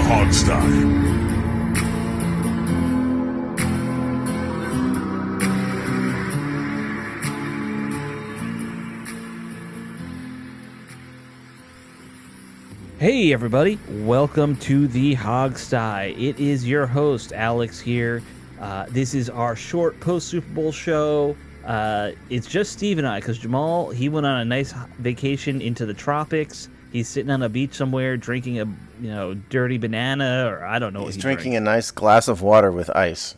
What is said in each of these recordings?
Hogstye. Hey everybody, welcome to the Hogstye. It is your host, Alex here. This is our short post-Super Bowl show. It's just Steve and I, because Jamal, he went on a nice vacation into the tropics. He's sitting on a beach somewhere drinking a dirty banana, or I don't know what he's he's drinking a nice glass of water with ice.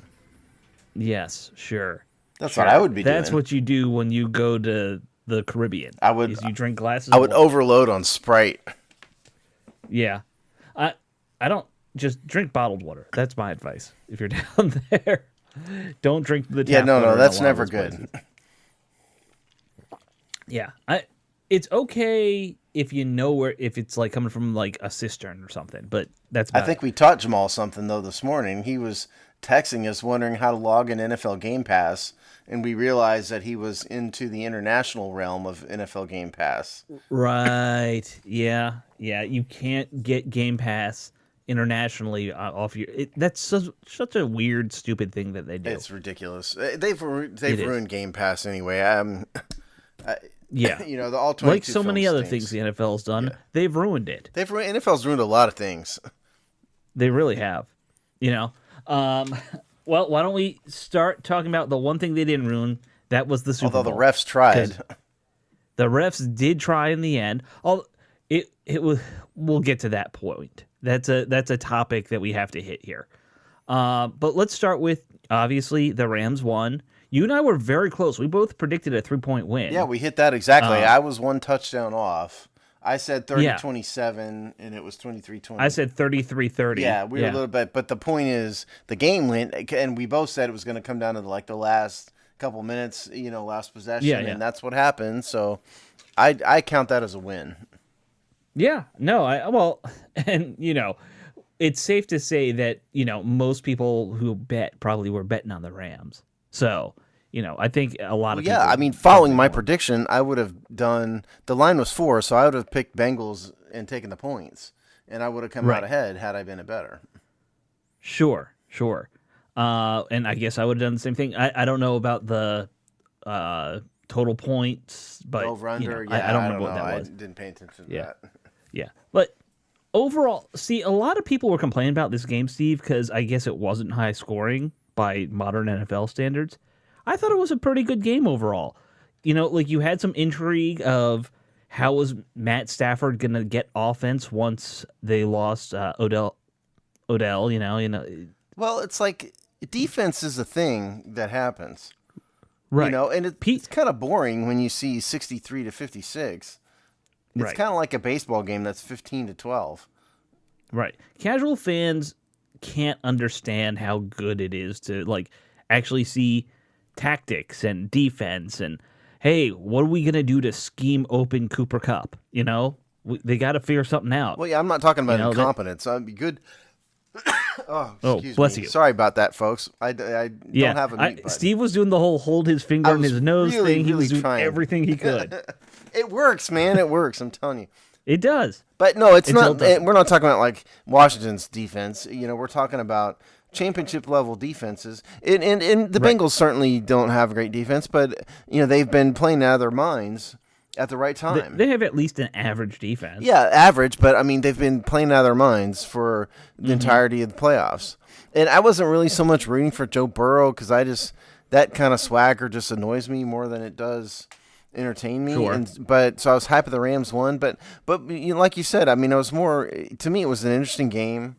Yes, sure. That's what I would be doing. That's what you do when you go to the Caribbean. Is you drink glasses I of would water. overload on Sprite. Yeah. I don't just drink bottled water. That's my advice. If you're down there, don't drink the tap water. No, that's never good. Yeah. It's okay if you know if it's like coming from like a cistern or something, but that's about I think we taught Jamal something though this morning. He was texting us wondering how to log in NFL Game Pass, and we realized that he was into the international realm of NFL Game Pass. Right. Yeah. You can't get Game Pass internationally off your. That's such a weird, stupid thing that they do. It's ridiculous. They've ruined Game Pass anyway. Yeah. The all 22 like so many other things the NFL's done, they've ruined it. NFL's ruined a lot of things. They really have. Well, why don't we start talking about the one thing they didn't ruin? That was the Super Bowl. Although the refs tried. The refs did try in the end. It was. We'll get to that point. That's a topic that we have to hit here. But let's start with, obviously, the Rams won. You and I were very close. We both predicted a 3-point win. Yeah, we hit that exactly. I was one touchdown off. I said 30-27, and it was 23-20. I said 33-30. Yeah, we were a little bit. But the point is, the game went, and we both said it was going to come down to the last couple minutes, last possession, and that's what happened. So I count that as a win. Yeah, no, it's safe to say that, people who bet probably were betting on the Rams. So, I think a lot of people... Yeah, I mean, following my prediction, I would have done... The line was 4, so I would have picked Bengals and taken the points. And I would have come out ahead had I been a better. Sure. And I guess I would have done the same thing. I don't know about the total points, but over-under, I don't remember what that was. I didn't pay attention to that. Yeah, but overall, see, a lot of people were complaining about this game, Steve, because I guess it wasn't high scoring by modern NFL standards. I thought it was a pretty good game overall. You had some intrigue of how was Matt Stafford going to get offense once they lost Odell, Well, it's like defense is a thing that happens. Right. And it's kind of boring when you see 63-56. It's kind of like a baseball game that's 15-12. Right. Casual fans can't understand how good it is to actually see tactics and defense and, hey, what are we going to do to scheme open Cooper Kupp? They got to figure something out. Well, yeah, I'm not talking about incompetence. I'd be good. Excuse bless me. you. Sorry about that, folks. I don't have a mute button. Steve was doing the whole hold his finger in his nose thing. He was doing trying. Everything he could. It works, man. It works. I'm telling you. It does. But no, it's not. We're not talking about Washington's defense. We're talking about championship level defenses. And the Bengals certainly don't have great defense, but they've been playing out of their minds at the right time. They have at least an average defense. Yeah, average, but I mean they've been playing out of their minds for the entirety of the playoffs. And I wasn't really so much rooting for Joe Burrow because that kind of swagger just annoys me more than it does entertain me. Sure. So I was happy the Rams won, but like you said, I mean, it was more, to me, it was an interesting game.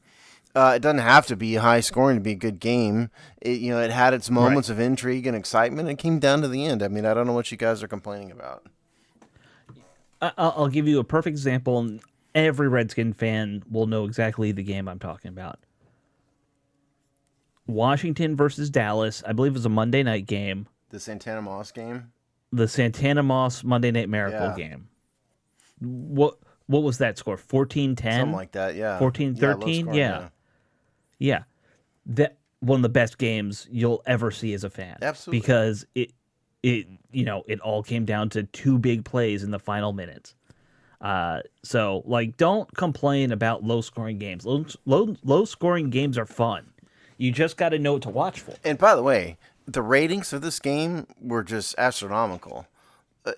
It doesn't have to be high scoring to be a good game. It had its moments of intrigue and excitement. It came down to the end. I mean, I don't know what you guys are complaining about. I'll give you a perfect example, and every Redskin fan will know exactly the game I'm talking about. Washington versus Dallas. I believe it was a Monday night game. The Santana Moss game? The Santana Moss Monday Night Miracle game. What was that score? 14-10? Something like that, yeah. 14-13? Yeah. That one of the best games you'll ever see as a fan. Absolutely. Because it all came down to two big plays in the final minutes. So like, don't complain about low scoring games. Low scoring games are fun. You just got to know what to watch for. And by the way, the ratings of this game were just astronomical.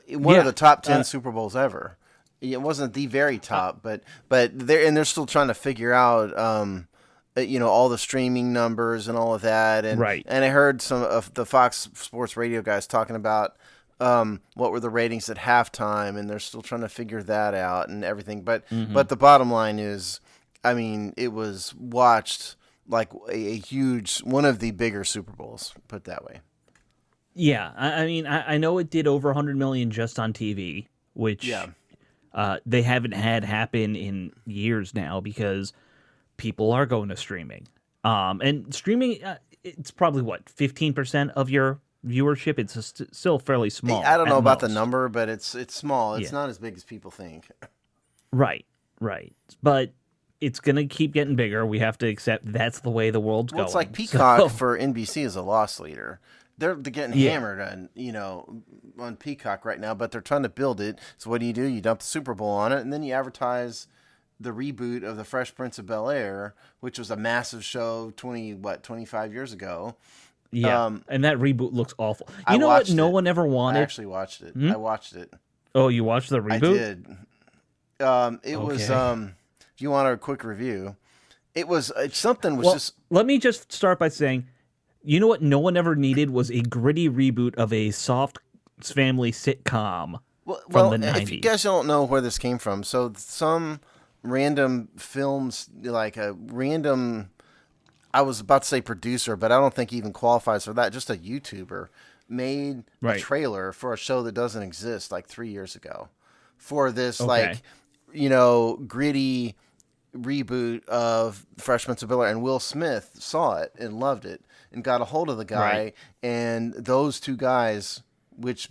One of Yeah. the top 10 Super Bowls ever. It wasn't the very top, but they're still trying to figure out all the streaming numbers and all of that, Right. and I heard some of the Fox Sports Radio guys talking about what were the ratings at halftime, and they're still trying to figure that out and everything. But the bottom line is, I mean, it was watched like a huge, one of the bigger Super Bowls, put it that way. Yeah. I mean, I know it did over 100 million just on TV, which they haven't had happen in years now because people are going to streaming. And streaming, it's probably what, 15% of your viewership. It's still fairly small. I don't know about most. the number, but it's small. It's not as big as people think. Right. But it's gonna keep getting bigger. We have to accept that's the way the world's going. It's like Peacock for NBC is a loss leader. They're getting hammered on Peacock right now, but they're trying to build it. So what do? You dump the Super Bowl on it, and then you advertise the reboot of The Fresh Prince of Bel-Air, which was a massive show 25 years ago. Yeah, and that reboot looks awful. You know what? No one ever wanted. I actually watched it. I watched it. Oh, you watched the reboot? I did. It was. If you want a quick review, it was something was just. Let me just start by saying, you know what? No one ever needed was a gritty reboot of a soft family sitcom from the 90s. If you guys don't know where this came from, so some random films, like a random, I was about to say producer, but I don't think he even qualifies for that. Just a YouTuber made a trailer for a show that doesn't exist like 3 years ago for this gritty reboot of Fresh Prince of Bel-Air, and Will Smith saw it and loved it and got a hold of the guy, and those two guys,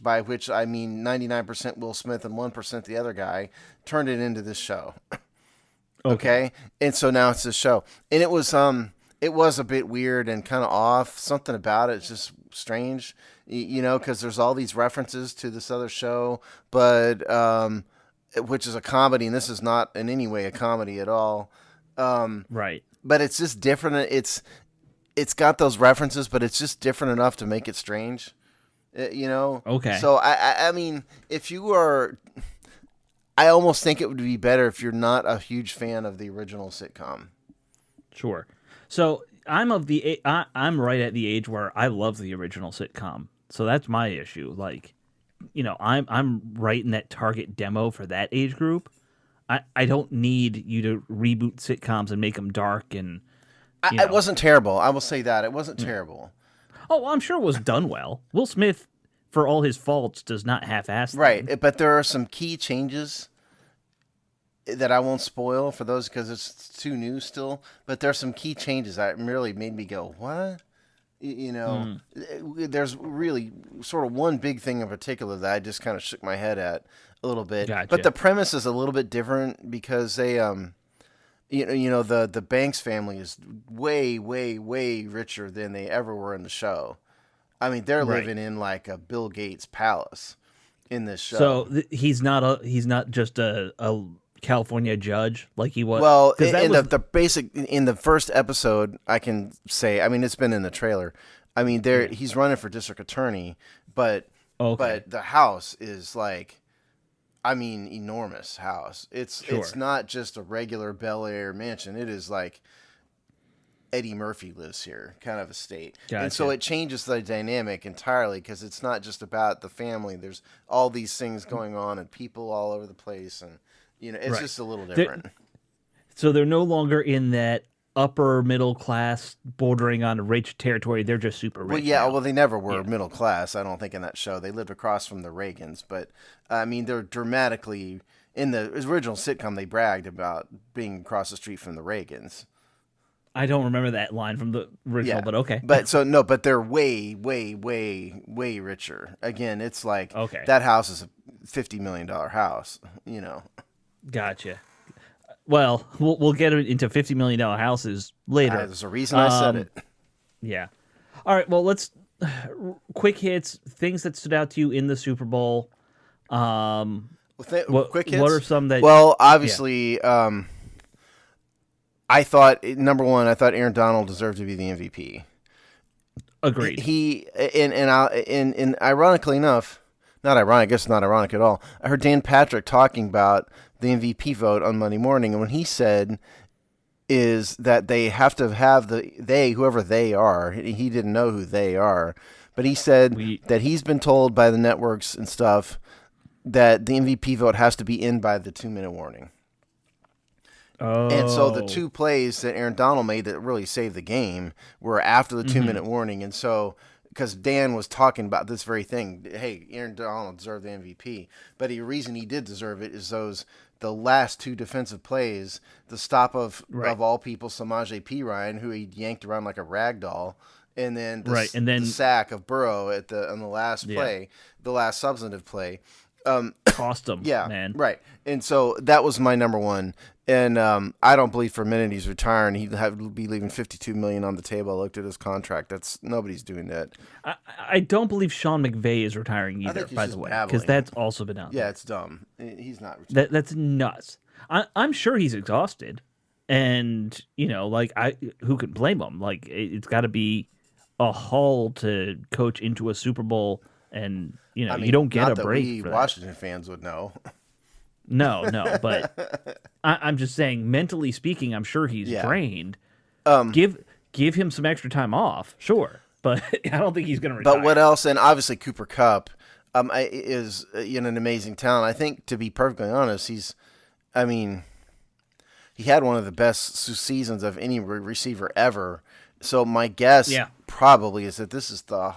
by which I mean 99% Will Smith and 1% the other guy, turned it into this show. Okay. And so now it's this show, and it was a bit weird and kind of off. Something about it's just strange, because there's all these references to this other show, but which is a comedy, and this is not in any way a comedy at all. But it's just different. It's got those references, but it's just different enough to make it strange. Okay. So I mean, if you are, I almost think it would be better if you're not a huge fan of the original sitcom. Sure. So I'm right at the age where I love the original sitcom. So that's my issue. Like, I'm right in that target demo for that age group. I don't need you to reboot sitcoms and make them dark and. It wasn't terrible. I will say that it wasn't terrible. Oh, I'm sure it was done well. Will Smith, for all his faults, does not half-ass them. But there are some key changes that I won't spoil for those because it's too new still. But there's some key changes that really made me go, what? There's really sort of one big thing in particular that I just kind of shook my head at a little bit. Gotcha. But the premise is a little bit different because they, the Banks family is way, way, way richer than they ever were in the show. I mean, they're living in like a Bill Gates palace in this show. So he's not just a California judge like he was. Well, in the first episode, I can say, I mean, it's been in the trailer. I mean, he's running for district attorney, but the house is like, I mean, enormous house. It's not just a regular Bel Air mansion. It is like Eddie Murphy lives here kind of estate. Gotcha. And so it changes the dynamic entirely because it's not just about the family. There's all these things going on and people all over the place, and it's just a little different. So they're no longer in that upper middle class bordering on rich territory. They're just super rich. Well, yeah, now. Well, they never were middle class, I don't think, in that show. They lived across from the Reagans, but I mean, they're dramatically in the original sitcom. They bragged about being across the street from the Reagans. I don't remember that line from the original, but okay. But they're way, way, way, way richer. Again, it's like that house is a $50 million house. Gotcha. Well, we'll get into $50 million houses later. There's a reason I said it. Yeah. All right. Well, let's quick hits. Things that stood out to you in the Super Bowl. Quick hits. What are some that? Well, Yeah, obviously, I thought number one, I thought Aaron Donald deserved to be the MVP. agreed. He and ironically enough, not ironic. I guess not ironic at all. I heard Dan Patrick talking about the MVP vote on Monday morning, and when he said is that they have to have whoever they are. He didn't know who they are, but he said that he's been told by the networks and stuff that the MVP vote has to be in by the 2-minute warning. Oh. And so the two plays that Aaron Donald made that really saved the game were after the 2-minute warning. And so, because Dan was talking about this very thing, hey, Aaron Donald deserved the MVP. But the reason he did deserve it is the last two defensive plays, the stop of all people, Samaje Perine, who he yanked around like a rag doll, and then the sack of Burrow on the last play, the last substantive play. Cost him, man. Right. And so that was my number one. And I don't believe for a minute he's retiring. He'd be leaving $52 million on the table. I looked at his contract. Nobody's doing that. I don't believe Sean McVay is retiring either, by the way, because that's also been out. Yeah, it's dumb. He's not retiring. That's nuts. I'm sure he's exhausted, and who could blame him? Like, it's got to be a haul to coach into a Super Bowl, and you don't get a break. Washington fans would know. No, but I'm just saying, mentally speaking, I'm sure he's drained. Give him some extra time off, sure, but I don't think he's going to retire. But what else? And obviously Cooper Kupp is an amazing talent. I think, to be perfectly honest, he had one of the best seasons of any receiver ever. So my guess probably is that this is the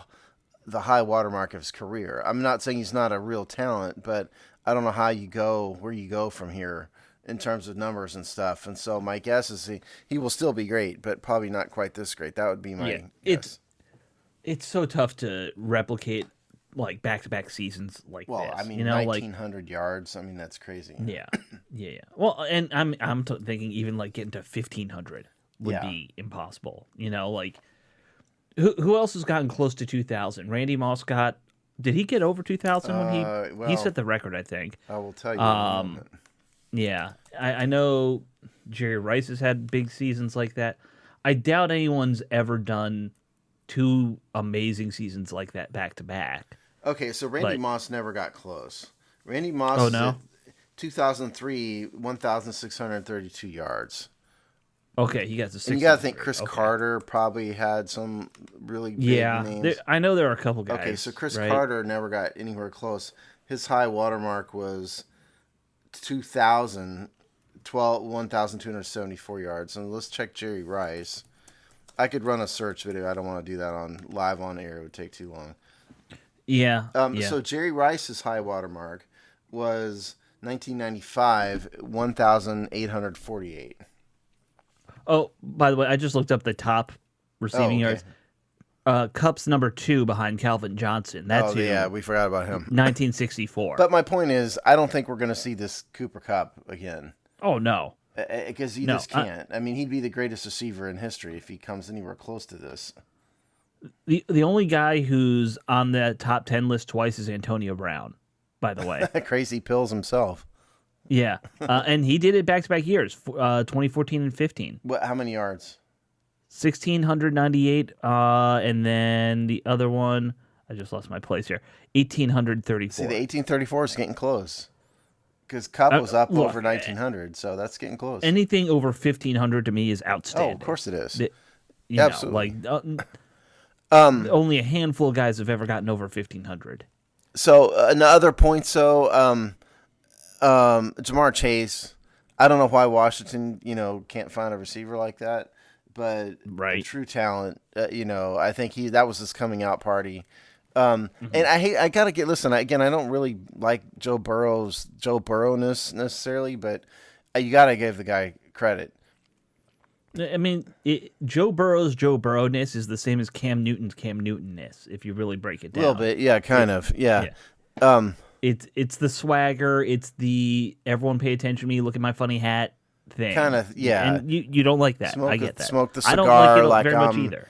high watermark of his career. I'm not saying he's not a real talent, but I don't know where you go from here in terms of numbers and stuff. And so my guess is he will still be great, but probably not quite this great. That would be my guess. It's so tough to replicate like back-to-back seasons like this. Well, 1,900 yards. That's crazy. Yeah. Well, and I'm thinking even like getting to 1,500 would be impossible. Like who else has gotten close to 2,000? Randy Moss did he get over 2,000 when he set the record, I think. I will tell you. Yeah. I know Jerry Rice has had big seasons like that. I doubt anyone's ever done two amazing seasons like that back to back. Okay, so Randy Moss never got close. Randy Moss, 2003, 1,632 yards. Okay, he got to 600. And you got to think Chris Carter probably had some really big names. I know there are a couple guys. Okay, so Chris Carter never got anywhere close. His high watermark was 1,274 yards. And let's check Jerry Rice. I could run a search video. I don't want to do that live on air. It would take too long. Yeah. So Jerry Rice's high watermark was 1995, 1,848. Oh, by the way, I just looked up the top receiving yards. Kupp's number 2 behind Calvin Johnson. That's we forgot about him. 1964. But my point is, I don't think we're going to see this Cooper Kupp again. Oh, no. Because you just can't. He'd be the greatest receiver in history if he comes anywhere close to this. The only guy who's on the top 10 list twice is Antonio Brown, by the way. Crazy pills himself. Yeah, and he did it back-to-back years, 2014 and 15. How many yards? 1,698, and then the other one, I just lost my place here, 1,834. See, the 1,834 is getting close. Because Kupp was up over 1,900, so that's getting close. Anything over 1,500 to me is outstanding. Oh, of course it is. Absolutely. Only a handful of guys have ever gotten over 1,500. So, another point, Jamar Chase, I don't know why Washington, can't find a receiver like that, but true talent, I think that was his coming out party. And I gotta I don't really like Joe Burrowness necessarily, but you gotta give the guy credit. Joe Burrow's Joe Burrowness is the same as Cam Newton's Cam Newtonness, if you really break it down. A little bit, yeah, kind of, yeah. It's the swagger, it's the everyone pay attention to me, look at my funny hat thing. Kind of, yeah. And you don't like that. I get that. Smoke the cigar I don't like it like very much either.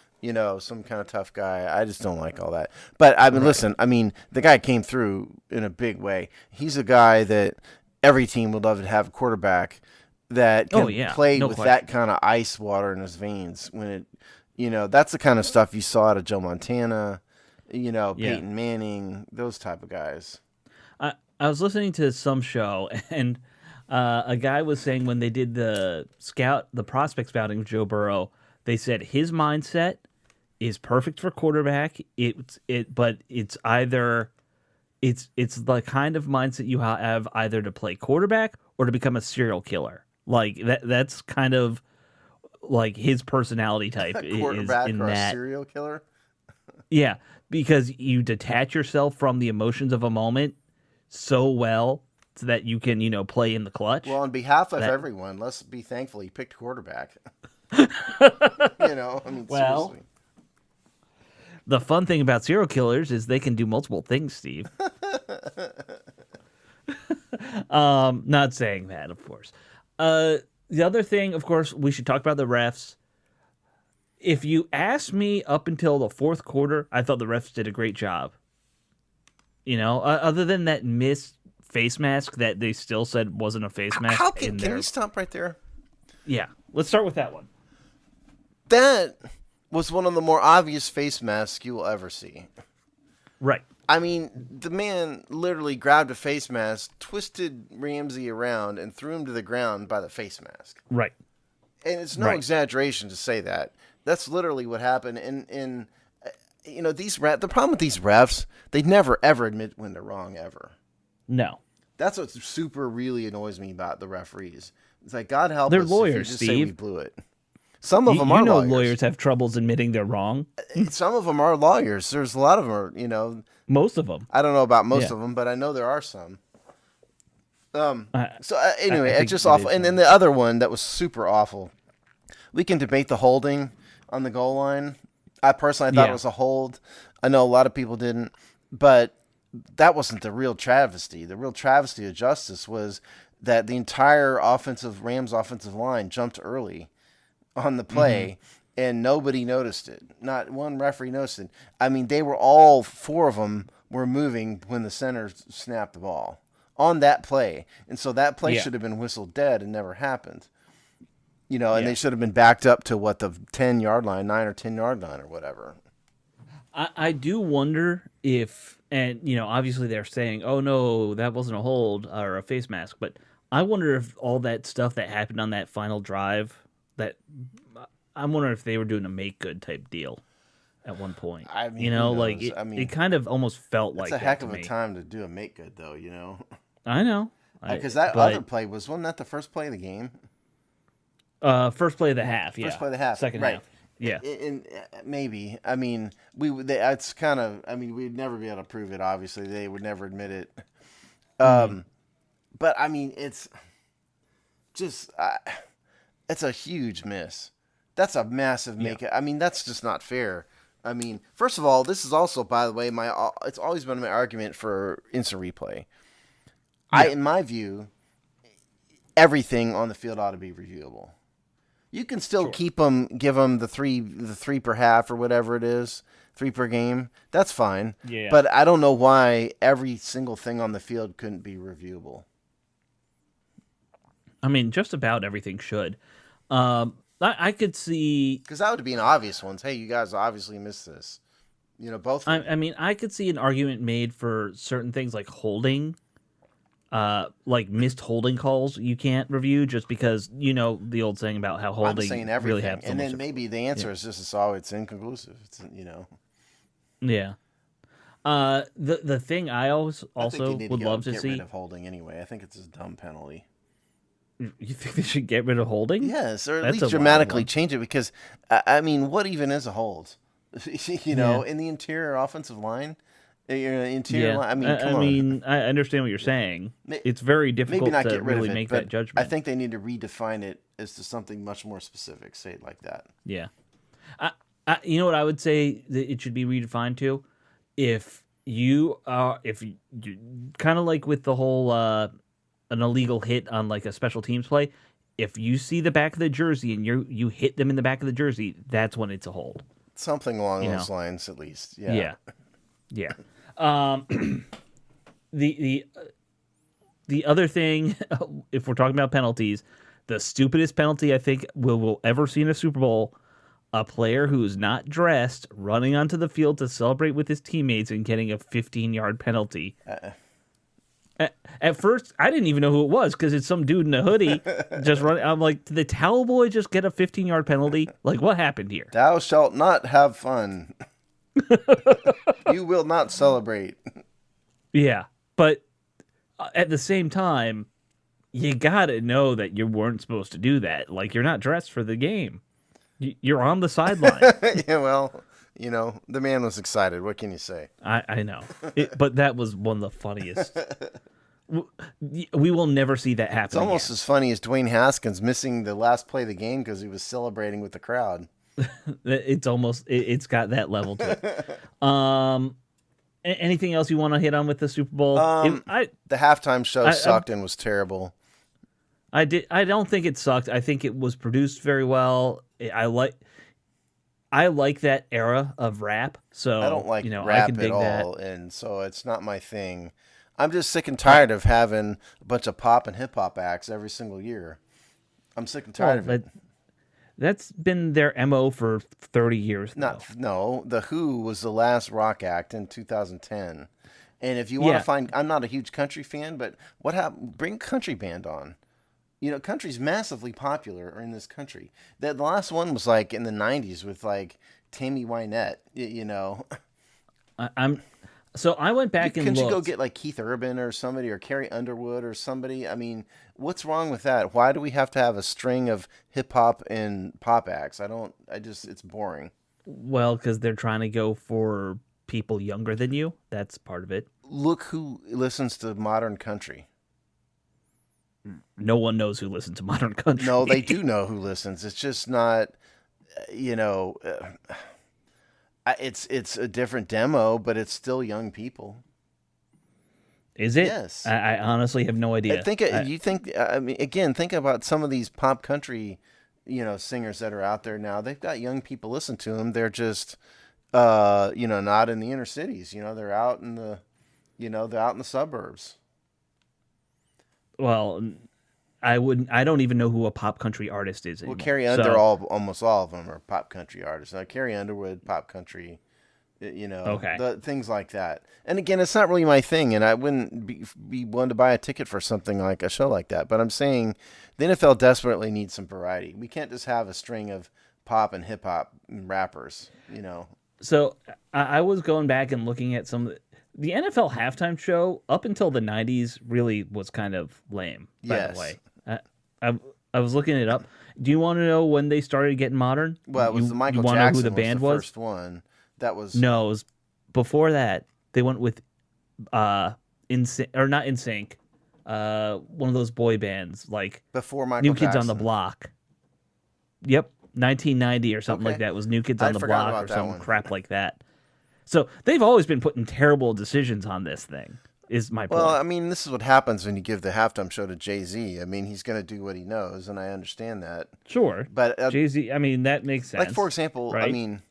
some kind of tough guy. I just don't like all that. But I mean, Right. listen, I mean, the guy came through in a big way. He's a guy that every team would love to have a quarterback that Oh can yeah, play no with that question. kind of ice water in his veins when that's the kind of stuff you saw out of Joe Montana, Yeah. Peyton Manning, those type of guys. I was listening to some show and a guy was saying when they did the prospect scouting of Joe Burrow, they said his mindset is perfect for quarterback. But it's the kind of mindset you have either to play quarterback or to become a serial killer. Like that's kind of like his personality type A is quarterback in or a that. serial killer? Yeah, because you detach yourself from the emotions of a moment so well so that you can, play in the Well, clutch. on behalf of That everyone, let's be thankful he picked quarterback. I mean, well, seriously. the fun thing about serial killers is they can do multiple things, Steve. Not saying that, of course. Uh, the other thing, of course, we should talk about the refs. If you ask me, up until the fourth quarter, I thought the refs did a great job. Other than that missed face mask that they still said wasn't a face mask How can in can we there. stop right there? Yeah, let's start with that one. That was one of the more obvious face masks you will ever see. Right, I mean, the man literally grabbed a face mask, twisted Ramsey around, and threw him to the ground by the face mask. right, And it's no right. exaggeration to say that. That's literally what happened. The problem with these refs, they never ever admit when they're wrong ever. No, That's what super really annoys me about the referees. It's like, God help they're us if you lawyers, just say we Steve. blew it. Some of You, them you are know lawyers. lawyers have troubles admitting they're wrong. Some of them are lawyers. There's a lot of them Most of them. I don't know about most Yeah. of them, but I know there are some. I, Anyway, I it's think just it awful. is And then some. the other one that was super awful. We can debate the holding on the goal line. I personally thought it Yeah. was a hold. I know a lot of people didn't, but that wasn't the real travesty. The real travesty of justice was that the entire Rams offensive line jumped early on the Hmm. play and nobody noticed it. Not one referee noticed it. I mean, they were all four of them were moving when the center snapped the ball on that play. And so that play Yeah. should have been whistled dead and never happened. And Yeah. they should have been backed up to the 10-yard line, 9 or 10-yard line or whatever. I do wonder if, and obviously they're saying, "Oh no, that wasn't a hold or a face mask," but I wonder if all that stuff that happened on that final drive, that I'm wondering if they were doing a make good type deal at one point. I mean, who Like knows? it, I it mean, kind of almost felt that's like a that heck to of a me. time to do a make good, though. I know, Because that other but play wasn't that the first play of the game? first play of the half, First yeah, play of the half, second right? half, yeah, And maybe, I mean, it's kind of, I mean, we'd never be able to prove it. Obviously, they would never admit it. hmm But I mean, it's just, it's a huge miss. That's a massive yeah, make. I mean, that's just not fair. I mean, first of all, this is also, by the way, it's always been my argument for instant replay. yeah, In my view, everything on the field ought to be reviewable. You can still sure, give them the three per half or whatever it is, 3 per game. That's fine. yeah. But I don't know why every single thing on the field couldn't be reviewable. I mean, just about everything should. I could see. Because that would be an obvious one. Hey, you guys obviously missed this. Both of I you. mean, I could see an argument made for certain things like holding, like missed holding calls you can't review just because the old saying about how I'm saying holding really everything, have so and much. then maybe the answer is just it's inconclusive. Yeah. The thing I always I think they also need to would love to get rid see. of holding anyway. I think it's a dumb penalty. You think they should get rid of holding? Yes, or at That's least a wild dramatically one. change it because I mean, what even is a hold? Yeah. In the interior offensive line, interior Yeah. line. I mean, I come on. mean, I understand what you're saying. May- It's very Maybe difficult not to get rid really of it, make that but I judgment. think they need to redefine it as to something much more specific. Say it like that. Yeah. You know what I would say that it should be redefined to? If you kind of like with the whole an illegal hit on like a special teams play, if you see the back of the jersey and you hit them in the back of the jersey, that's when it's a hold. Something along You those know? lines, at least. Yeah. Yeah. The the other thing, if we're talking about penalties, the stupidest penalty I think we'll ever see in a Super Bowl, a player who's not dressed running onto the field to celebrate with his teammates and getting a 15-yard penalty. At first, I didn't even know who it was because it's some dude in a hoodie just running. I'm like, did the towel boy just get a 15-yard penalty? Like, what happened here? Thou shalt not have fun. You will not celebrate. Yeah, but at the same time, you gotta know that you weren't supposed to do that. Like, you're not dressed for the game. You're on the sideline. Yeah, well, the man was excited. What can you say? I know, but that was one of the funniest. We will never see that happen. It's almost again. as funny as Dwayne Haskins missing the last play of the game because he was celebrating with the crowd. It's got that level to it. Anything else you want to hit on with the Super Bowl? The halftime show sucked and was terrible. I don't think it sucked. I think it was produced very well. I like that era of rap. So I don't like I rap can at dig all, that. and so it's not my thing. I'm just sick and tired of having a bunch of pop and hip hop acts every single year. I'm sick and tired of it. That's been their MO for 30 years now. No, The Who was the last rock act in 2010. And if you want to find, I'm not a huge country fan, but what happened? Bring country band on. Country's massively popular in this country. The last one was like in the 90s with like Tammy Wynette, So I went back and looked. Couldn't you go get like Keith Urban or somebody or Carrie Underwood or somebody? I mean, what's wrong with that? Why do we have to have a string of hip hop and pop acts? It's boring. Well, because they're trying to go for people younger than you. That's part of it. Look who listens to modern country. No one knows who listens to modern country. No, they do know who listens. It's just not, it's a different demo, but it's still young people. Is it? Yes. I honestly have no idea. Think about some of these pop country, singers that are out there now. They've got young people listen to them. They're just, not in the inner cities. They're out in the, they're out in the suburbs. Well, I don't even know who a pop country artist is anymore. Well, Carrie Underwood, almost all of them are pop country artists. Carrie Underwood, pop country, things like that. And again, it's not really my thing, and I wouldn't be one to buy a ticket for something like a show like that. But I'm saying the NFL desperately needs some variety. We can't just have a string of pop and hip hop rappers, So I was going back and looking at some of the NFL halftime show up until the 90s really was kind of lame, by the way. I was looking it up. Do you want to know when they started getting modern? Well, it was the Michael Jackson know who the band was the first one. That was... No, it was before that. They went with not In Sync. One of those boy bands like before Michael New Kids Jackson. on the Block. Yep, 1990 or something like that was New Kids on the Block or some crap like that. So they've always been putting terrible decisions on this thing, is my point. Well, I mean, this is what happens when you give the halftime show to Jay-Z. I mean, he's going to do what he knows, and I understand that. Sure. But Jay-Z, I mean, that makes sense. Like, for example, right? I mean,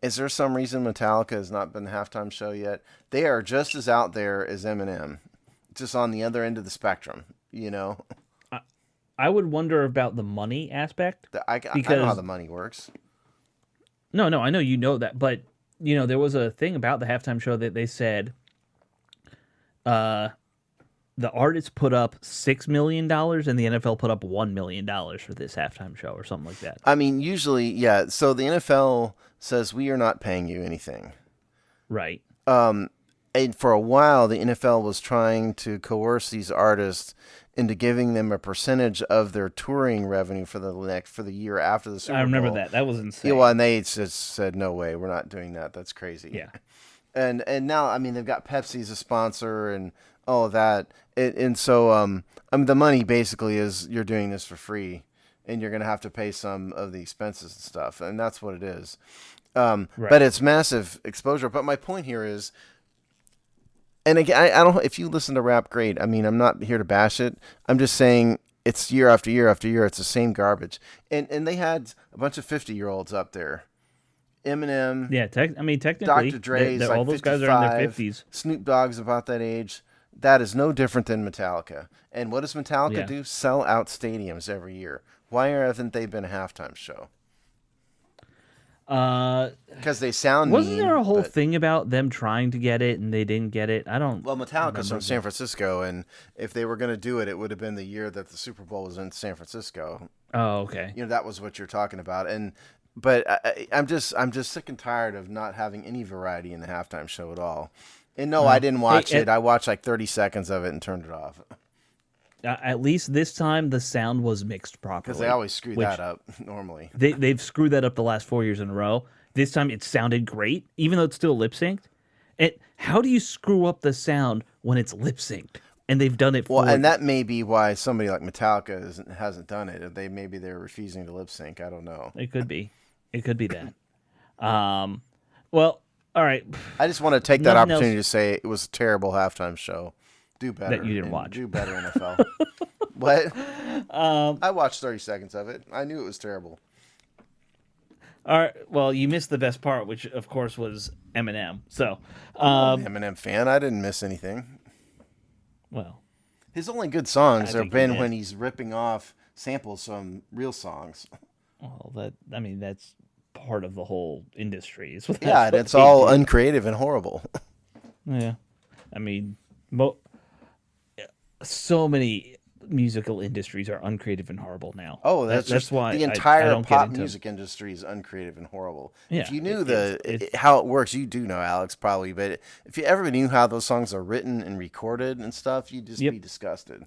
is there some reason Metallica has not been the halftime show yet? They are just as out there as Eminem, just on the other end of the spectrum, I would wonder about the money aspect. I know how the money works. No, I know you know that, but... there was a thing about the halftime show that they said the artists put up $6 million and the NFL put up $1 million for this halftime show or something like that. I mean, usually, yeah. So the NFL says, we are not paying you anything. Right. And for a while, the NFL was trying to coerce these artists into giving them a percentage of their touring revenue for the year after the Super Bowl. I remember that. That was insane. Yeah, well, and they just said, no way, we're not doing that. That's crazy. Yeah. And now, I mean, they've got Pepsi as a sponsor and all of that. And so, the money basically is you're doing this for free and you're going to have to pay some of the expenses and stuff. And that's what it is. Right. But it's massive exposure. But my point here is, and again, I don't. If you listen to rap, great. I mean, I'm not here to bash it. I'm just saying it's year after year after year. It's the same garbage. And they had a bunch of 50-year-olds up there, Eminem, Yeah, I mean, technically, Dr. Dre's all like those guys are in their 55. 50s. Snoop Dogg's about that age. That is no different than Metallica. And what does Metallica Yeah. do? Sell out stadiums every year. Why haven't they been a halftime show? Uh, Because they sound wasn't there mean, a whole but thing about them trying to get it and they didn't get it? I don't well, Metallica's remember from San that. Francisco, and if they were going to do it, it would have been the year that the Super Bowl was in San Francisco. Oh, okay. That was what you're talking about. But I'm just sick and tired of not having any variety in the halftime show at all. And no, I Well, didn't watch it. I watched like 30 seconds of it and turned it off at least this time the sound was mixed properly. because they always screw which that up normally. they've screwed that up the last 4 years in a row. This time it sounded great, even though it's still lip synced. How do you screw up the sound when it's lip synced? And they've done it. Well, for and that may be why somebody like Metallica hasn't done it. Maybe they're refusing to lip sync. I don't know. It could be. It could be that. Well, all right. I just want to take that Nothing opportunity else to say it was a terrible halftime show. Do better. that you didn't and watch. Do better, NFL. What? I watched 30 seconds of it. I knew it was terrible. All right. Well, you missed the best part, which of course was Eminem. So, I'm an Eminem fan. I didn't miss anything. well, His only good songs I have think you been did. when he's ripping off samples from real songs. that's part of the whole industry. Is what Yeah, that's and what it's they all do. uncreative and horrible. Yeah. I mean, so many musical industries are uncreative and horrible now. Oh, that's just why the I entire don't pop get into. music industry is uncreative and horrible. Yeah, If you knew it's how it works, you do know, Alex, probably. But if you ever knew how those songs are written and recorded and stuff, you'd just be disgusted.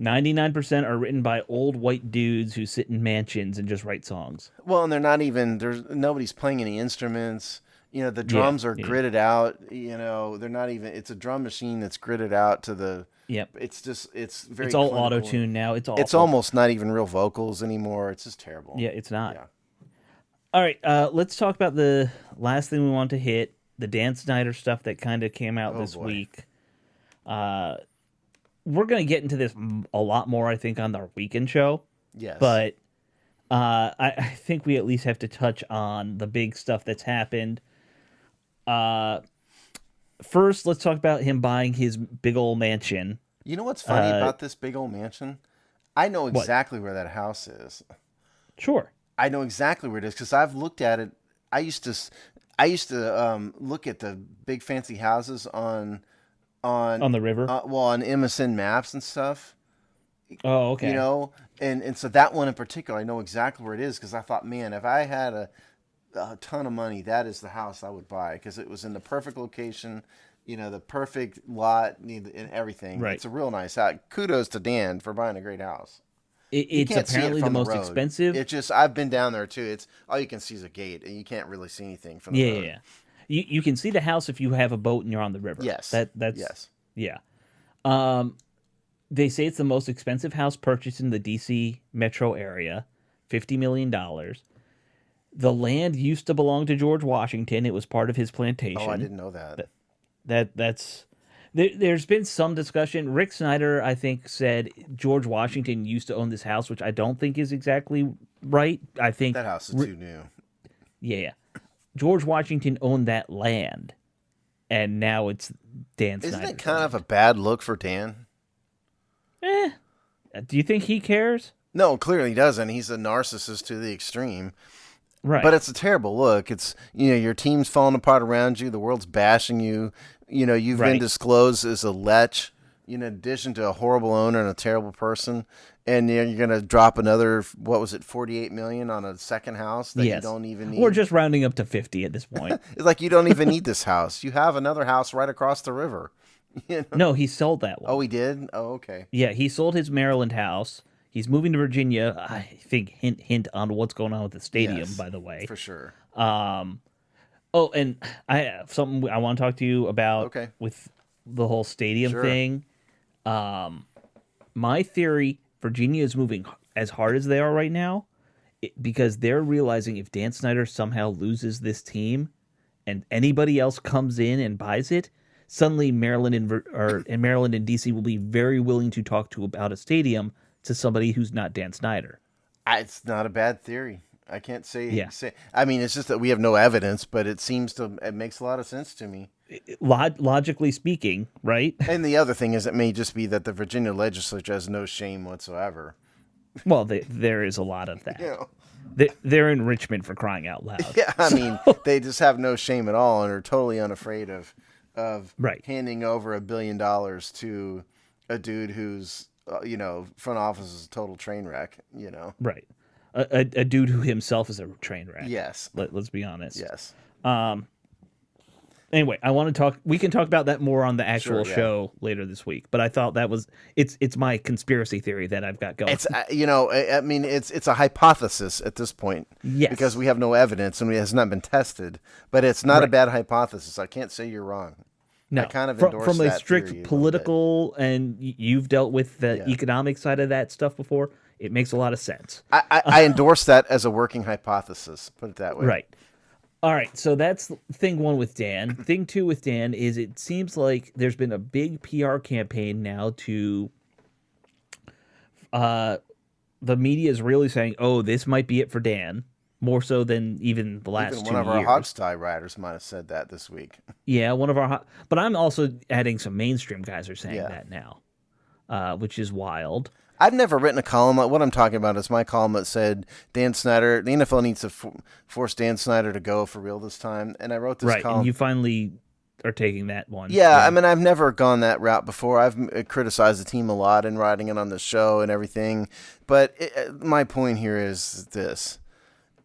99% are written by old white dudes who sit in mansions and just write songs. Well, and they're not even nobody's playing any instruments. The drums are gridded out. They're not even. It's a drum machine that's gridded out to the. Yep. It's very. It's all clinical. auto-tune now. It's awful. It's almost not even real vocals anymore. It's just terrible. Yeah, it's not. Yeah. All right, let's talk about the last thing we want to hit, the Dan Snyder stuff that kind of came out this boy. week. We're going to get into this a lot more, I think, on our weekend show. Yes. But I think we at least have to touch on the big stuff that's happened. First, let's talk about him buying his big old mansion. You know what's funny about this big old mansion? I know exactly where that house is. Sure. I know exactly where it is because I've looked at it. I used to look at the big fancy houses on the river. on MSN Maps and stuff. Oh, okay. And so that one in particular, I know exactly where it is because I thought, man, if I had a ton of money, that is the house I would buy because it was in the perfect location, the perfect lot and everything. Right. It's a real nice house. Kudos to Dan for buying a great house. It's Can't see it apparently the from most road. expensive. It's just I've been down there too. It's all you can see is a gate, and you can't really see anything from the road. Yeah. You can see the house if you have a boat and you're on the river. Yes. That's yes. Yeah. They say it's the most expensive house purchased in the DC metro area, $50 million. The land used to belong to George Washington. It was part of his plantation. Oh, I didn't know that. There's been some discussion. Rick Snyder, I think, said George Washington used to own this house, which I don't think is exactly right. I think That house is too new. Yeah. George Washington owned that land, and now it's Dan Snyder's Isn't it kind of a bad look for Dan? Do you think he cares? No, clearly he doesn't. He's a narcissist to the extreme. Right. But it's a terrible look. It's your team's falling apart around you. The world's bashing you. You've been disclosed as a lech. In addition to a horrible owner and a terrible person, and you're going to drop another $48 million on a second house that you don't even need. We're just rounding up to 50 at this point. It's like you don't even need this house. You have another house right across the river. No, he sold that one. Oh, he did? Oh, okay. Yeah, he sold his Maryland house. He's moving to Virginia. I think hint on what's going on with the stadium, Yes, by the way. for sure. Oh, and I have something I want to talk to you about with the whole stadium thing. My theory, Virginia is moving as hard as they are right now because they're realizing if Dan Snyder somehow loses this team and anybody else comes in and buys it, suddenly Maryland and DC will be very willing to talk to about a stadium to somebody who's not Dan Snyder. It's not a bad theory. I can't Yeah. say. I mean, it's just that we have no evidence, but it makes a lot of sense to me. Logically speaking, right? And the other thing is, it may just be that the Virginia legislature has no shame whatsoever. Well, there is a lot of You that. know, They're enrichment for crying out loud. yeah. I So, mean, they just have no shame at all, and are totally unafraid of right, handing over $1 billion to a dude who's front office is a total train wreck. right. A dude who himself is a train wreck. Yes, Let's be honest. yes, Anyway, I want to talk. We can talk about that more on the sure, actual yeah. show later this week. But I thought that was it's my conspiracy theory that I've got going. It's I mean it's a hypothesis at this point because Yes, we have no evidence and it has not been tested, but it's not a right. bad hypothesis. I can't say you're wrong. I No, kind of endorse from a that strict theory a little bit. political, and you've dealt with the Yeah. economic side of that stuff before. It makes a lot of sense. I endorse that as a working hypothesis. Put it that way. Right. All right, so that's thing one with Dan. Thing two with Dan is it seems like there's been a big PR campaign now to the media is really saying, "Oh, this might be it for Dan," more so than even the last Even 2 one of our years. Hogstie writers might have said that this week. Yeah, one of our but I'm also adding some mainstream guys are saying Yeah. that now. Which is wild. I've never written a column. What I'm talking about is my column that said Dan Snyder, the NFL needs to force Dan Snyder to go for real this time. And I wrote this Right, column. and you finally are taking that one. Yeah, I mean, I've never gone that route before. I've criticized the team a lot in writing it on the show and everything. But my point here is this.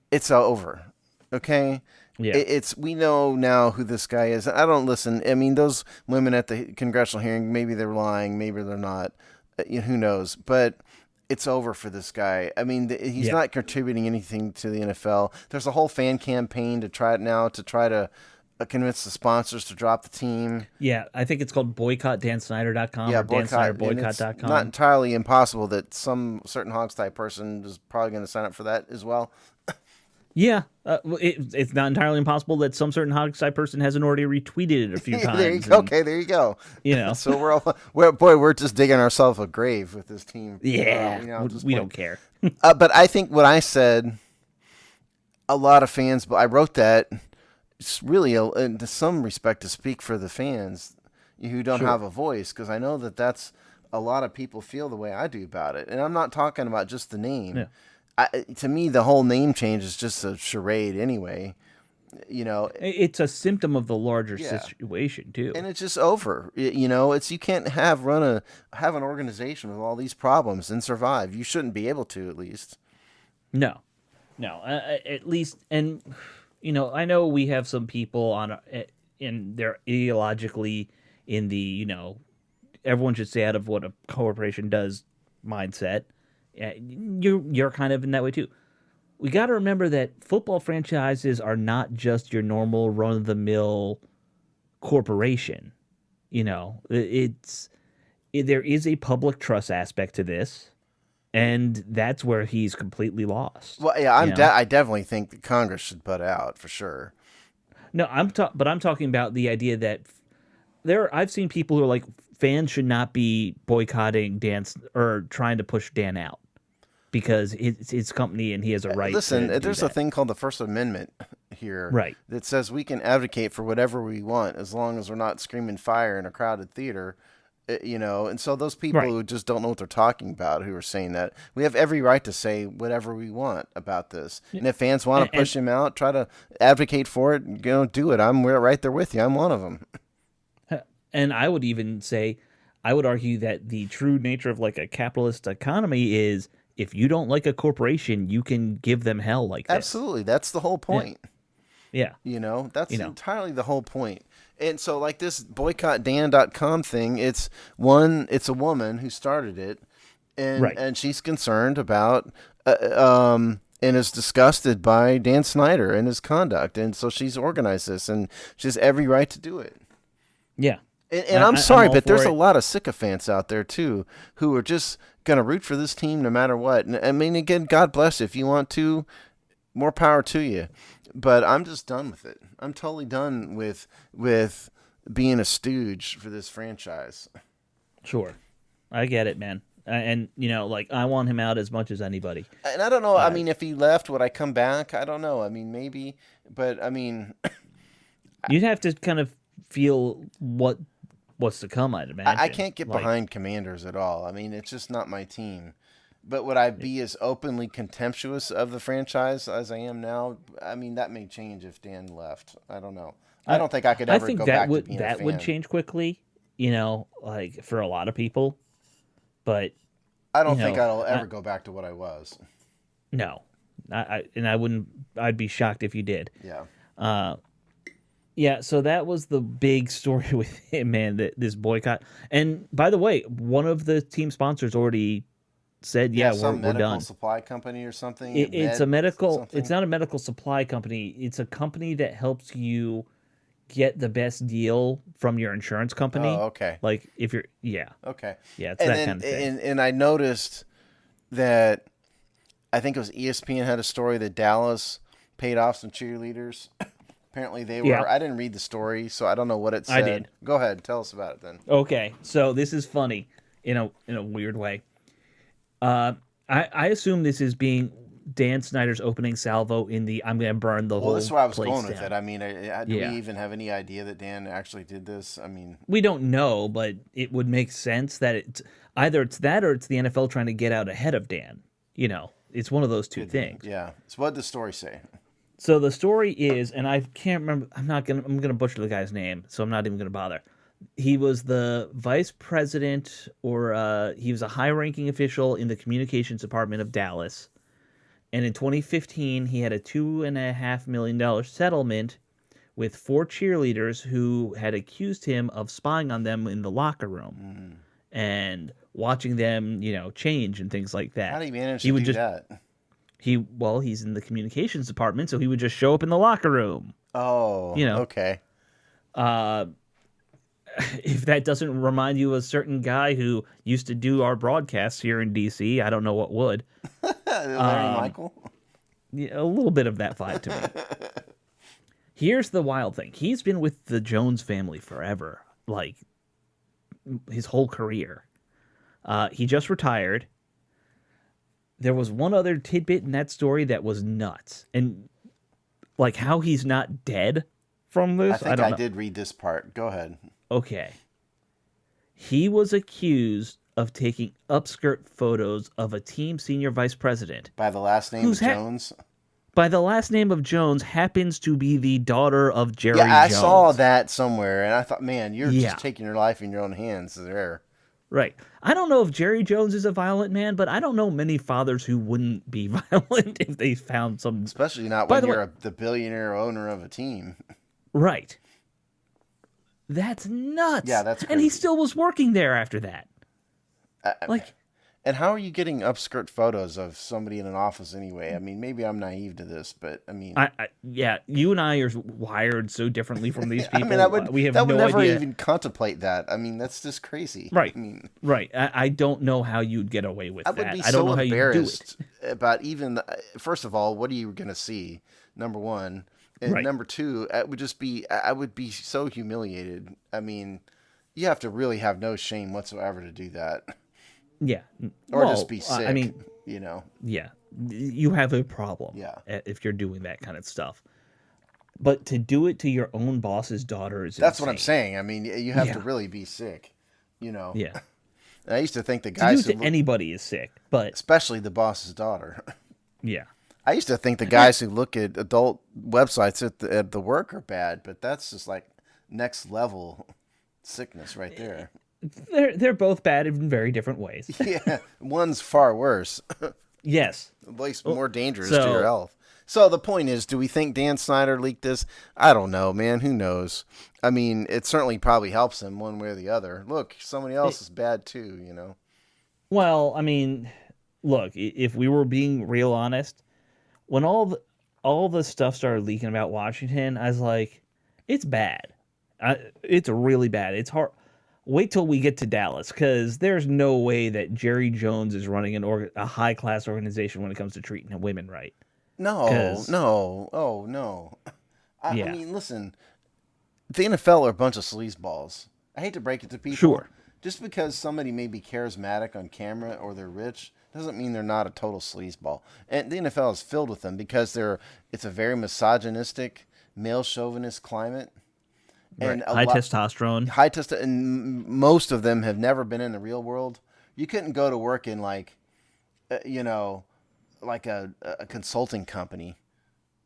It's over. Okay? Yeah. We know now who this guy is. I don't listen. I mean, those women at the congressional hearing, maybe they're lying, maybe they're not. Who knows? But it's over for this guy. I mean, he's not contributing anything to the NFL. There's a whole fan campaign to try to convince the sponsors to drop the team. Yeah, I think it's called boycottdansnyder.com Yeah, or dansnyderboycott.com. It's not entirely impossible that some certain Hawks type person is probably going to sign up for that as well. Yeah, it's not entirely impossible that some certain Hogside person hasn't already retweeted it a few times. There you go. Okay, there you go. You know, So we're just digging ourselves a grave with this team. yeah, At this we point. don't care. But I think what I said, a lot of fans. But I wrote that it's really, in some respect, to speak for the fans who don't Sure. have a voice, because I know that's a lot of people feel the way I do about it, and I'm not talking about just the name. Yeah. To me, the whole name change is just a charade anyway. It's a symptom of the larger Yeah. situation too. And it's just over. You can't have an organization with all these problems and survive. You shouldn't be able to, at least. No, at least, and I know we have some people in they're ideologically in the everyone should stay out of what a corporation does mindset. You're kind of in that way too. We got to remember that football franchises are not just your normal run of the mill corporation. There is a public trust aspect to this, and that's where he's completely lost. Well, yeah, you know? I definitely think that Congress should butt out for sure. No, but I'm talking about the idea that I've seen people who are like fans should not be boycotting Dan or trying to push Dan out because it's his company and he has a right. Listen, to there's do a that. thing called the First Amendment here, Right. that says we can advocate for whatever we want as long as we're not screaming fire in a crowded theater. And so those people Right. who just don't know what they're talking about, who are saying that, we have every right to say whatever we want about this. And if fans want to push him out, try to advocate for it, do it. We're right there with you. I'm one of them. And I would even say, I would argue that the true nature of like a capitalist economy is if you don't like a corporation, you can give them hell like this. Absolutely. That's the whole point. Yeah. That's entirely the whole point. And so like this boycottdan.com thing, it's a woman who started it, and Right. and she's concerned about and is disgusted by Dan Snyder and his conduct, and so she's organized this, and she has every right to do it. Yeah. And I'm sorry, all but there's for a it. lot of sycophants out there too who are just gonna root for this team no matter what. And I mean, again, God bless you. If you want to, more power to you. But I'm just done with it. I'm totally done with being a stooge for this franchise. Sure. I get it, man. And like I want him out as much as anybody. And I don't know. I Uh, mean, if he left, would I come back? I don't know. I mean, maybe, but I mean, you'd have to kind of feel what's to come, I'd I imagine. can't get Like, behind Commanders at all. I mean, it's just not my team. But would I be as openly contemptuous of the franchise as I am now? I mean, that may change if Dan left. I don't know. I I don't think I could I ever think go that back to would being a that would fan. change quickly, like for a lot of people. But I you don't think know, I'll I, ever go back to what I was. no, I wouldn't. I'd be shocked if you did. Yeah. Uh, yeah. So that was the big story with him, man. That this boycott. And by the way, one of the team sponsors already said, Yeah, "Yeah, some we're medical done." supply company or something. It's a Med medical. It's something. not a medical supply company. It's a company that helps you get the best deal from your insurance company. Oh, okay. Like if you're, yeah, Okay. yeah, it's And that then kind of thing. and I noticed that I think it was ESPN had a story that Dallas paid off some cheerleaders. Apparently they Yeah, were. I didn't read the story, so I don't know what it I said. did. Go ahead, tell us about it then. Okay, so this is funny in a weird way. Uh, I assume this is being Dan Snyder's opening salvo in the "I'm gonna burn the Well, this is whole where I was place going with down." it. I mean, do we Yeah, even have any idea that Dan actually did this? I mean, we don't know, but it would make sense that it's that or it's the NFL trying to get out ahead of Dan. It's one of those two could be. things. Yeah. So what did the story say? So the story is, and I can't remember. I'm gonna butcher the guy's name, so I'm not even gonna bother. He was the vice president, or he was a high-ranking official in the communications department of Dallas. And in 2015, he had a $2.5 million settlement with four cheerleaders who had accused him of spying on them in the locker room Mm. and watching them, change and things like How that. do you manage He to would do just that? he's in the communications department, so he would just show up in the locker room. Oh, You know, okay. uh, if that doesn't remind you of a certain guy who used to do our broadcasts here in DC, I don't know what would. Larry Michael. Yeah, a little bit of that vibe to me. Here's the wild thing: he's been with the Jones family forever, like his whole career. He just retired. There was one other tidbit in that story that was nuts, and like how he's not dead from I this, I think don't I know. did read this part. Go ahead. Okay, he was accused of taking upskirt photos of a team senior vice president By the last name who's Jones. by the last name of Jones happens to be the daughter of Yeah, Jerry I saw Jones. that somewhere, and I thought, man, you're Yeah, just taking your life in your own hands there. right. I don't know if Jerry Jones is a violent man, but I don't know many fathers who wouldn't be violent if they found some. Especially not By when the way, you're the billionaire owner of a team. right. That's Yeah, nuts. that's And he crazy. still was working there after that. I- Like, And how are you getting upskirt photos of somebody in an office anyway? I mean, maybe I'm naive to this, but I mean, yeah, you and I are wired so differently from these I mean, I people. would We have that would no never idea. even contemplate that. I mean, that's just crazy. Right. I mean, Right. I don't know how you'd get away with I would that. be I don't so know how you do it. embarrassed about even. First of all, what are you going to see? Number one, and Right. number two, it would just be. I would be so humiliated. I mean, you have to really have no shame whatsoever to do that, Yeah. or Well, just be sick. I mean, you know. yeah, you have a problem Yeah. if you're doing that kind of stuff. But to do it to your own boss's daughter is That's what I'm insane. saying. I mean, you have to Yeah. really be sick. You know. Yeah. And I used to think the To do guys it who, to anybody is sick, but especially the boss's daughter. yeah. I used to think the guys who look at adult websites at the work are bad, but that's just like next level sickness right there. They're both bad in very different ways. Yeah, one's far worse, Yes. at least more dangerous to So your health. So the point is, do we think Dan Snyder leaked this? I don't know, man. Who knows? I mean, it certainly probably helps him one way or the other. Look, somebody else is bad too, you know. well, I mean, look, if we were being real honest, when all the stuff started leaking about Washington, I was like, it's bad. It's really bad. It's hard. Wait till we get to Dallas, because there's no way that Jerry Jones is running a high class organization when it comes to treating women right. No, 'Cause no, oh no. I yeah, mean, listen, the NFL are a bunch of sleazeballs. I hate to break it to people. sure, just because somebody may be charismatic on camera or they're rich doesn't mean they're not a total sleazeball. And the NFL is filled with them because it's a very misogynistic, male chauvinist climate. Right. And High testosterone. and most of them have never been in the real world. You couldn't go to work in like, like a consulting company,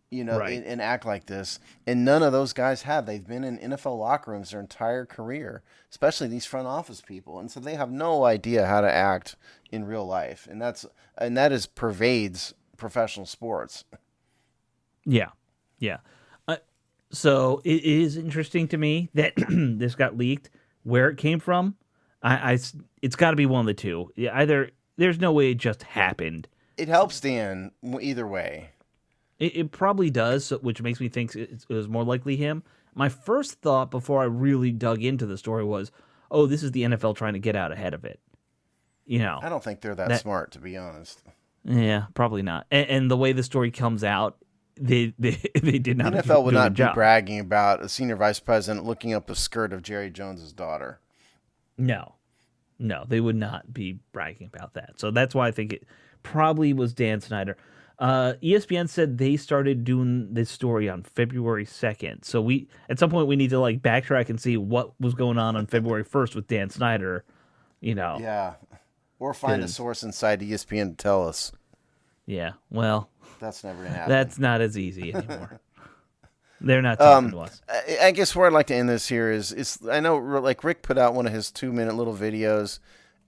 Right. and act like this. And none of those guys have. They've been in NFL locker rooms their entire career, especially these front office people, and so they have no idea how to act in real life. And that is pervades professional sports. Yeah. Yeah. So it is interesting to me that this got leaked. Where it came from, it's got to be one of the two. Either there's no way it just happened. It helps Dan either way. It probably does, which makes me think it was more likely him. My first thought before I really dug into the story was, oh, this is the NFL trying to get out ahead of it. I don't think they're that smart, to be honest. Yeah, probably not. And the way the story comes out, they did not. The NFL would do a not good be job. bragging about a senior vice president looking up the skirt of Jerry Jones's daughter. No, they would not be bragging about that. So that's why I think it probably was Dan Snyder. ESPN said they started doing this story on February 2nd. So at some point we need to like backtrack and see what was going on February 1st with Dan Snyder. Yeah, or find a source inside ESPN to tell us. Yeah, well, that's never gonna happen. That's not as easy anymore. They're not talking to us. I guess where I'd like to end this here is I know like Rick put out one of his 2-minute little videos.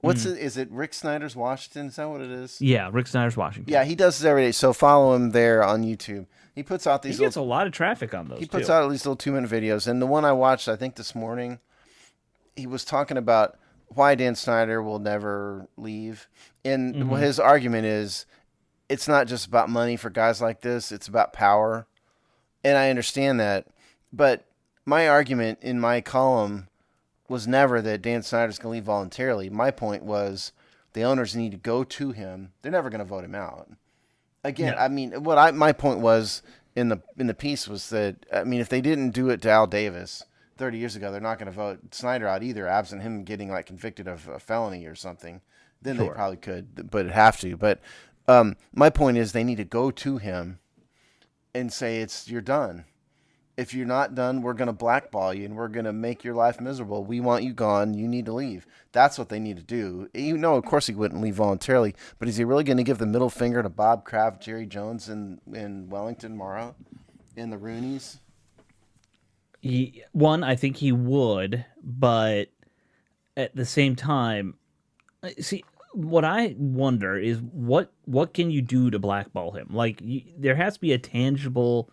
What's it? Is it Rick Snyder's Washington? Is that what it is? Yeah, Rick Snyder's Washington. Yeah, he does this every day. So follow him there on YouTube. He puts out these. He gets a lot of traffic on those. He puts out these little 2-minute videos, and the one I watched, I think this morning, he was talking about why Dan Snyder will never leave, and his argument is, it's not just about money for guys like this; it's about power, and I understand that, but my argument in my column was never that Dan Snyder's going to leave voluntarily. My point was the owners need to go to him. They're never going to vote him out. Again, I mean, my point was in the piece was that, I mean, if they didn't do it to Al Davis 30 years ago, they're not going to vote Snyder out either, absent him getting like convicted of a felony or something. Then they probably could, but have to. But my point is they need to go to him and say, you're done. If you're not done, we're going to blackball you and we're going to make your life miserable. We want you gone. You need to leave. That's what they need to do. Of course he wouldn't leave voluntarily, but is he really going to give the middle finger to Bob Kraft, Jerry Jones, and Wellington Mara and the Rooneys? I think he would, but at the same time, see, what I wonder is what can you do to blackball him? Like, there has to be a tangible...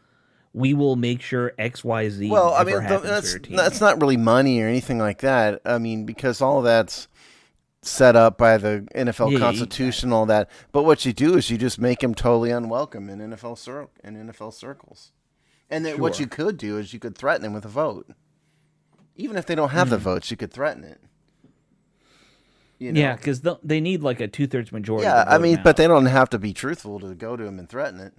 We will make sure X, Y, Z. Well, I mean, that's not really money or anything like that. I mean, because all of that's set up by the NFL Constitution, all that. But what you do is you just make him totally unwelcome in NFL circles. And then what you could do is you could threaten him with a vote. Even if they don't have the votes, you could threaten it. Yeah, because they need like a 2/3 majority. Yeah, I mean, but they don't have to be truthful to go to him and threaten it.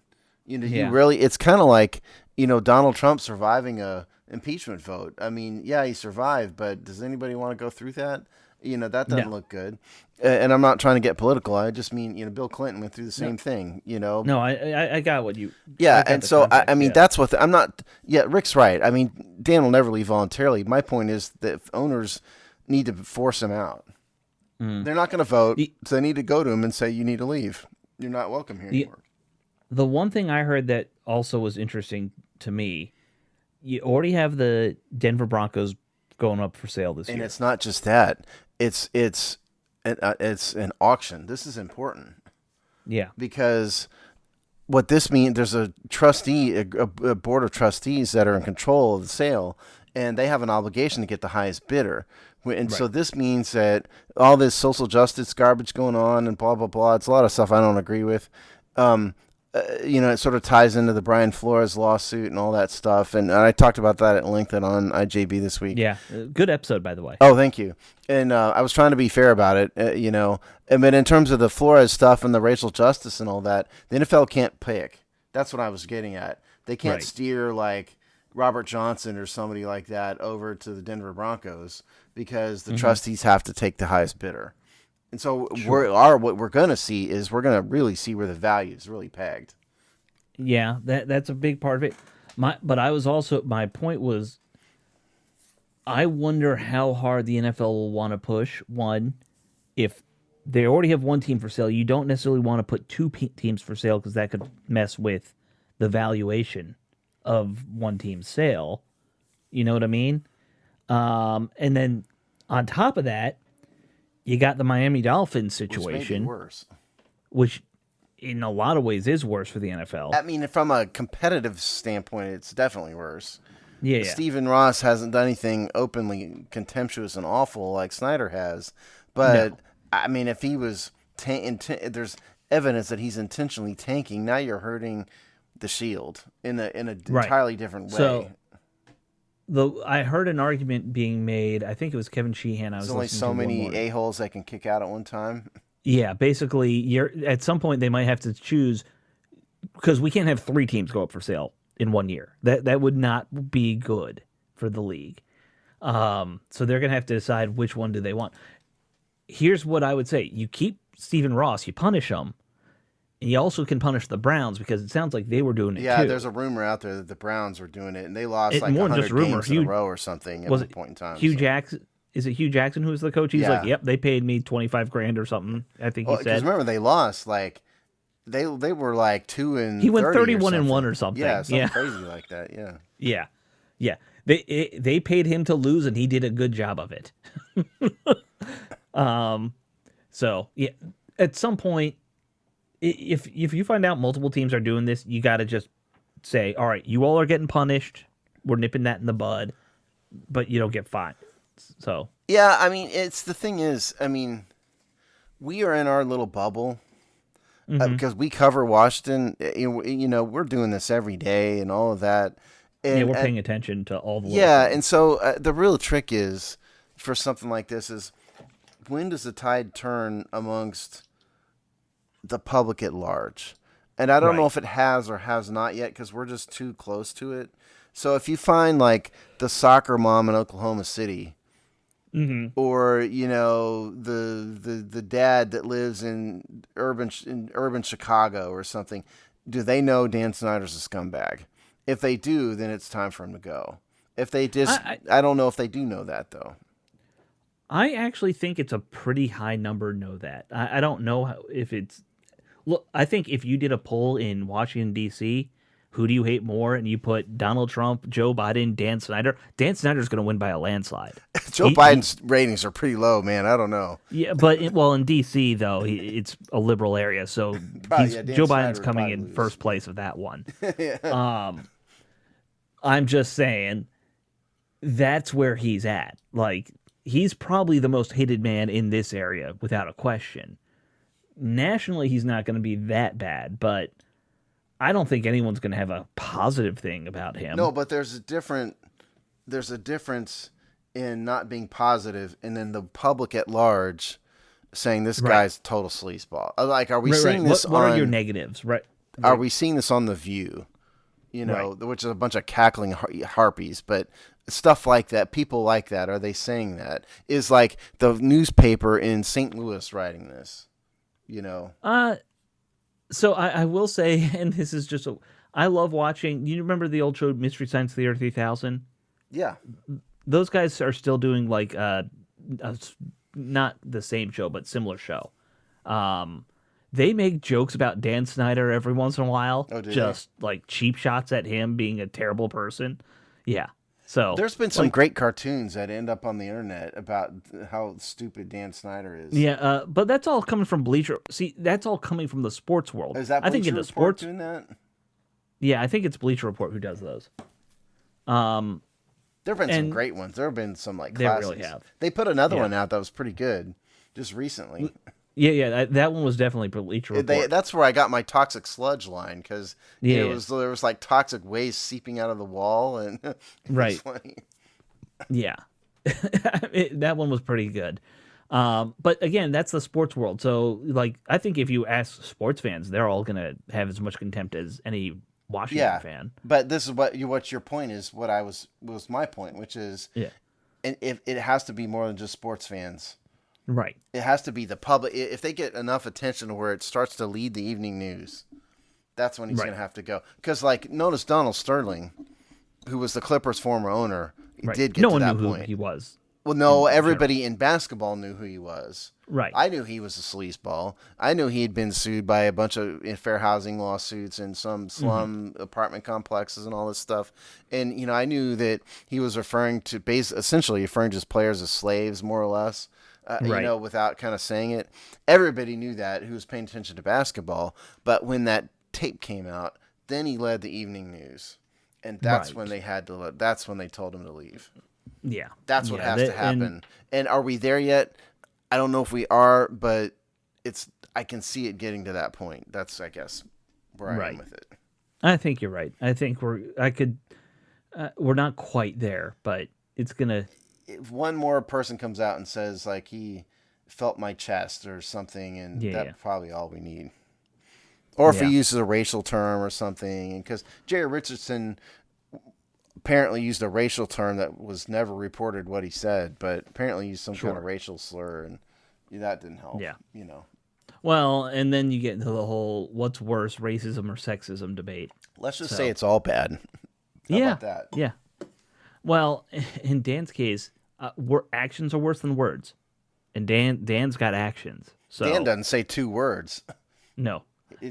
It's kind of like, Donald Trump surviving a impeachment vote. I mean, yeah, he survived, but does anybody want to go through that? That doesn't look good. And I'm not trying to get political. I just mean, Bill Clinton went through the same thing, No, I got what you... Yeah, and so, I mean, that's what... I'm not... Yeah, Rick's right. I mean, Dan will never leave voluntarily. My point is that owners need to force him out. They're not going to vote, so they need to go to him and say, you need to leave. You're not welcome here anymore. The one thing I heard that also was interesting to me, you already have the Denver Broncos going up for sale this year. And it's not just that. It's an auction. This is important. Yeah. Because what this means, there's a trustee, a board of trustees that are in control of the sale, and they have an obligation to get the highest bidder. And so this means that all this social justice garbage going on and blah, blah, blah, it's a lot of stuff I don't agree with. It sort of ties into the Brian Flores lawsuit and all that stuff. And I talked about that at length on IJB this week. Yeah. Good episode, by the way. Oh, thank you. And I was trying to be fair about it, But in terms of the Flores stuff and the racial justice and all that, the NFL can't pick. That's what I was getting at. They can't steer like Robert Johnson or somebody like that over to the Denver Broncos because the trustees have to take the highest bidder. And so what we're going to see is we're going to really see where the value is really pegged. Yeah, that's a big part of it. My point was, I wonder how hard the NFL will want to push. One, if they already have one team for sale, you don't necessarily want to put two teams for sale because that could mess with the valuation of one team's sale. You know what I mean? And then on top of that, you got the Miami Dolphins situation, Which may be worse. which in a lot of ways is worse for the NFL. I mean, from a competitive standpoint, it's definitely worse. Yeah. Stephen Ross hasn't done anything openly contemptuous and awful like Snyder has, but No. I mean, if he was, there's evidence that he's intentionally tanking. Now you're hurting the Shield in a entirely different way. So, I heard an argument being made. I think it was Kevin Sheehan. There's only so many a-holes that can kick out at one time. Yeah, basically, you're at some point they might have to choose because we can't have three teams go up for sale in 1 year. That would not be good for the league. So they're gonna have to decide which one do they want. Here's what I would say: you keep Stephen Ross, you punish him, and you also can punish the Browns because it sounds like they were doing it Yeah, too. there's a rumor out there that the Browns were doing it, and they lost More than 100 just rumor. games in a row or something at one point in time. Hugh Jackson? Is it Hugh Jackson who's the coach? He's Yeah. like, yep, they paid me $25,000 or something. I think he Because said. remember they lost they were like 2-30. He went 30 31-1 or something. Yeah, something Yeah. crazy like that. Yeah. Yeah. They paid him to lose, and he did a good job of it. So yeah, at some point, if you find out multiple teams are doing this, you got to just say, all right, you all are getting punished. We're nipping that in the bud, but you don't get fined. So Yeah, I mean, it's the thing is, I mean, we are in our little bubble because we cover Washington. You know, we're doing this every day and all of that. And, yeah, we're paying attention to all the yeah, little and so the real trick is for something like this is when does the tide turn amongst the public at large? And I don't know Right. if it has or has not yet because we're just too close to it. So if you find like the soccer mom in Oklahoma City, or you know the dad that lives in urban Chicago or something, do they know Dan Snyder's a scumbag? If they do, then it's time for him to go. If they just, I don't know if they do know that though. I actually think it's a pretty high number know that. I don't know if it's... Look, I think if you did a poll in Washington, D.C., who do you hate more, and you put Donald Trump, Joe Biden, Dan Snyder's going to win by a landslide. Joe Biden's ratings are pretty low, man. I don't know. Yeah, but in D.C., though, it's a liberal area, so Joe Biden's coming in first place with that one. I'm just saying that's where he's at. Like, he's probably the most hated man in this area, without a question. Nationally, he's not going to be that bad, but I don't think anyone's going to have a positive thing about him. No, but there's a difference in not being positive and then the public at large saying this guy's total sleazeball. Like, are we seeing this what are your negatives? Right. Are we seeing this on The View? You know, which is a bunch of cackling harpies, but stuff like that, people like that, are they saying that? Is like the newspaper in St. Louis writing this, you know? So I will say, and this is just I love watching. You remember the old show Mystery Science Theater 3000? Yeah. Those guys are still doing like not the same show, but similar show. They make jokes about Dan Snyder every once in a while, just like cheap shots at him being a terrible person. Yeah. So there's been some great cartoons that end up on the internet about how stupid Dan Snyder is. Yeah, but that's all coming from Bleacher. See, that's all coming from the sports world. Is that Bleacher I think in the Report sports doing that? Yeah, I think it's Bleacher Report who does those. There've been some great ones. There have been some like classics. They really have. They put another one out that was pretty good just recently. Yeah, that one was definitely Bleacher Report. That's where I got my toxic sludge line because there was like toxic waste seeping out of the wall and it was funny. Yeah, that one was pretty good. But again, that's the sports world. So like, I think if you ask sports fans, they're all gonna have as much contempt as any Washington fan. But this is what your point is. What was my point, which is, and if it has to be more than just sports fans. Right. It has to be the public. If they get enough attention to where it starts to lead the evening news, that's when he's going to have to go. Because, notice Donald Sterling, who was the Clippers' former owner, did get to that point. No one knew who he was. Well, no, everybody in basketball knew who he was. Right. I knew he was a sleazeball. I knew he had been sued by a bunch of fair housing lawsuits and some slum apartment complexes and all this stuff. And, I knew that he was essentially referring to his players as slaves, more or less. Without kind of saying it. Everybody knew that who was paying attention to basketball. But when that tape came out, then he led the evening news. And that's when they that's when they told him to leave. Yeah. That's what has to happen. And are we there yet? I don't know if we are, but I can see it getting to that point. That's, I guess, where I am with it. I think you're right. I think we're not quite there, but it's going to. If one more person comes out and says he felt my chest or something, and that's probably all we need. Or if he uses a racial term or something, because Jerry Richardson apparently used a racial term that was never reported what he said, but apparently used some kind of racial slur, and that didn't help. Yeah. Well, and then you get into the whole what's worse, racism or sexism debate. Let's just say it's all bad. How about that? Yeah. Well, in Dan's case, actions are worse than words, and Dan's got actions. So Dan doesn't say 2 words. No.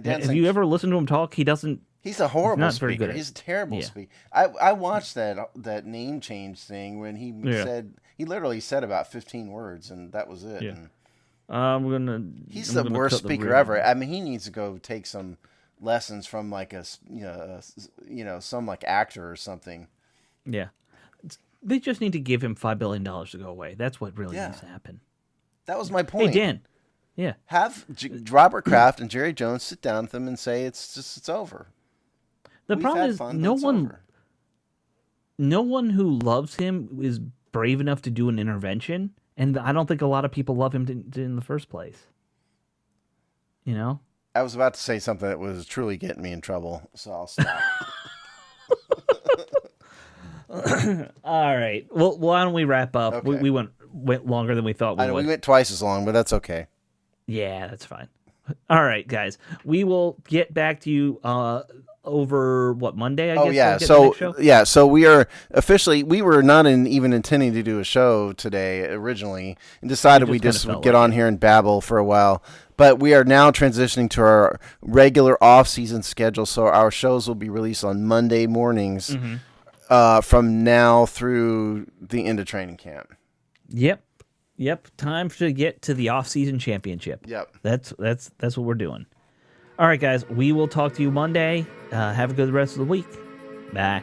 Have you ever listened to him talk? He doesn't. He's a horrible speaker. He's a terrible speaker. I watched that name change thing when he literally said about 15 words, and that was it. And he's the worst speaker ever. I mean, he needs to go take some lessons from some actor or something. Yeah. They just need to give him $5 billion to go away. That's what really needs to happen. That was my point. Hey, Dan. Yeah. Have Robert Kraft and Jerry Jones sit down with him and say it's over. The problem is no one who loves him is brave enough to do an intervention, and I don't think a lot of people love him in the first place. I was about to say something that was truly getting me in trouble, so I'll stop. All right. Well, why don't we wrap up? Okay. We went longer than we thought we would. I know, we went twice as long, but that's okay. Yeah, that's fine. All right, guys. We will get back to you over Monday, I guess? So we are officially, we were not even intending to do a show today originally, and decided we just would get on here and babble for a while. But we are now transitioning to our regular off-season schedule, so our shows will be released on Monday mornings from now through the end of training camp. Yep. Time to get to the off-season championship. Yep. That's what we're doing. All right, guys. We will talk to you Monday. Have a good rest of the week. Bye.